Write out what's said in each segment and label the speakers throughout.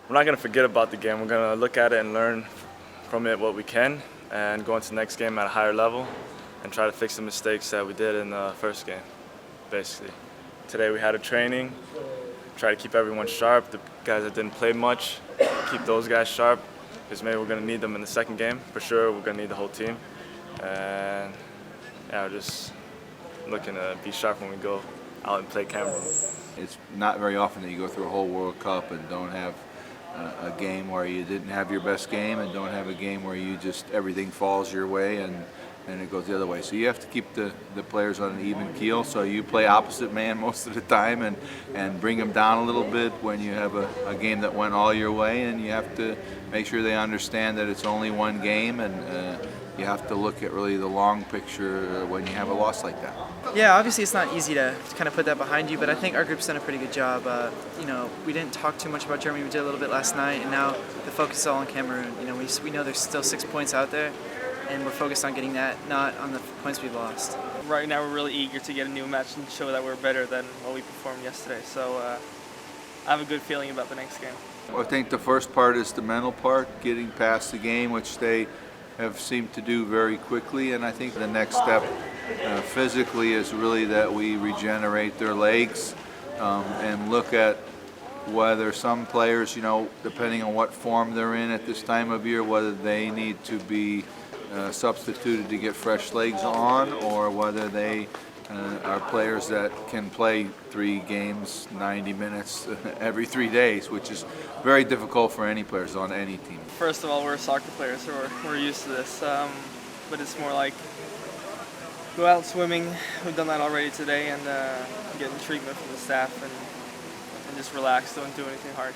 Speaker 1: we're not going to forget about the game. We're going to look at it and learn from it what we can and go into the next game at a higher level and try to fix the mistakes that we did in the first game, basically. Today we had a training, try to keep everyone sharp. The guys that didn't play much, keep those guys sharp, because maybe we're going to need them in the second game. For sure, we're going to need the whole team. And yeah, we're just looking to be sharp when we go out and play Cameroon.
Speaker 2: It's not very often that you go through a whole World Cup and don't have a game where you didn't have your best game, and don't have a game where you just everything falls your way and it goes the other way. So you have to keep the players on an even keel. So you play opposite man most of the time and bring them down a little bit when you have a game that went all your way, and you have to make sure they understand that it's only one game, and you have to look at really the long picture when you have a loss like that.
Speaker 3: Yeah, obviously it's not easy to kind of put that behind you, but I think our group's done a pretty good job. We didn't talk too much about Germany. We did a little bit last night, and now the focus is all on Cameroon. We know there's still 6 points out there, and we're focused on getting that, not on the points we've lost.
Speaker 4: Right now we're really eager to get a new match and show that we're better than what we performed yesterday. So I have a good feeling about the next game.
Speaker 2: I think the first part is the mental part, getting past the game, which they have seemed to do very quickly, and I think the next step physically is really that we regenerate their legs and look at whether some players, depending on what form they're in at this time of year, whether they need to be substituted to get fresh legs on, or whether they are players that can play 3 games, 90 minutes every 3 days, which is very difficult for any players on any team.
Speaker 4: First of all, we're soccer players, so we're used to this, but it's more like go out swimming. We've done that already today, and getting treatment from the staff and just relax, don't do anything harsh.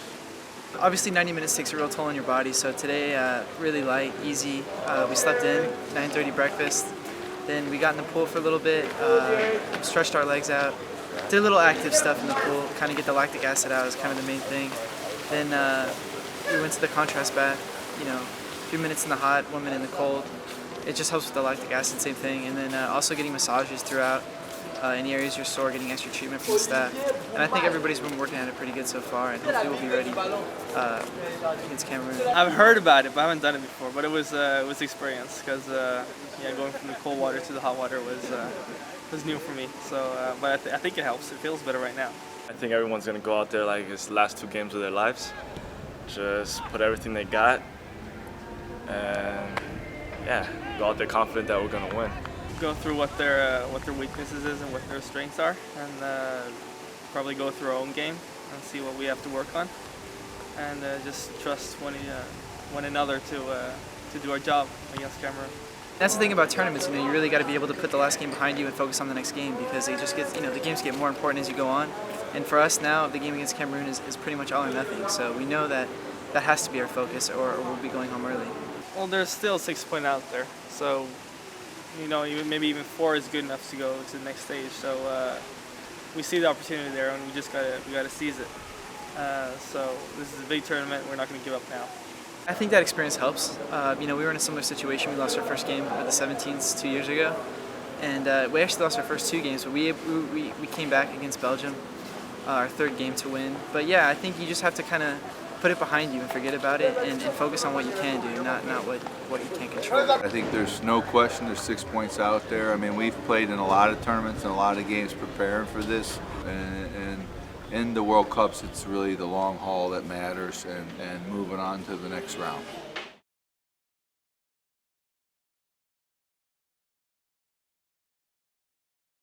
Speaker 3: Obviously 90 minutes takes a real toll on your body, so today really light, easy. We slept in, 9:30 breakfast. Then we got in the pool for a little bit, stretched our legs out, did a little active stuff in the pool, kind of get the lactic acid out is kind of the main thing. Then we went to the contrast bath, 3 minutes in the hot, 1 minute in the cold. It just helps with the lactic acid, same thing. And then also getting massages throughout any areas you're sore, getting extra treatment from the staff. And I think everybody's been working at it pretty good so far, and hopefully we'll be ready against Cameroon.
Speaker 4: I've heard about it, but I haven't done it before. But it was experience, because going from the cold water to the hot water was new for me. So, but I think it helps. It feels better right now.
Speaker 1: I think everyone's going to go out there like it's the last 2 games of their lives. Just put everything they got and go out there confident that we're going to win.
Speaker 4: Go through what their weaknesses is and what their strengths are, and probably go through our own game and see what we have to work on, and just trust one another to do our job against Cameroon.
Speaker 3: That's the thing about tournaments, you really got to be able to put the last game behind you and focus on the next game, because it just gets, the games get more important as you go on. And for us now, the game against Cameroon is pretty much all or nothing. So we know that has to be our focus, or we'll be going home early.
Speaker 4: Well, there's still 6 points out there, so maybe even 4 is good enough to go to the next stage. So we see the opportunity there, and we gotta seize it. So this is a big tournament. We're not going to give up now.
Speaker 3: I think that experience helps. We were in a similar situation. We lost our first game with the 17s 2 years ago, and we actually lost our first 2 games, but we came back against Belgium, our 3rd game to win. But yeah, I think you just have to kind of put it behind you and forget about it, and focus on what you can do, not what you can't control.
Speaker 2: I think there's no question there's 6 points out there. I mean, we've played in a lot of tournaments and a lot of games preparing for this, and in the World Cups, it's really the long haul that matters, and moving on to the next round.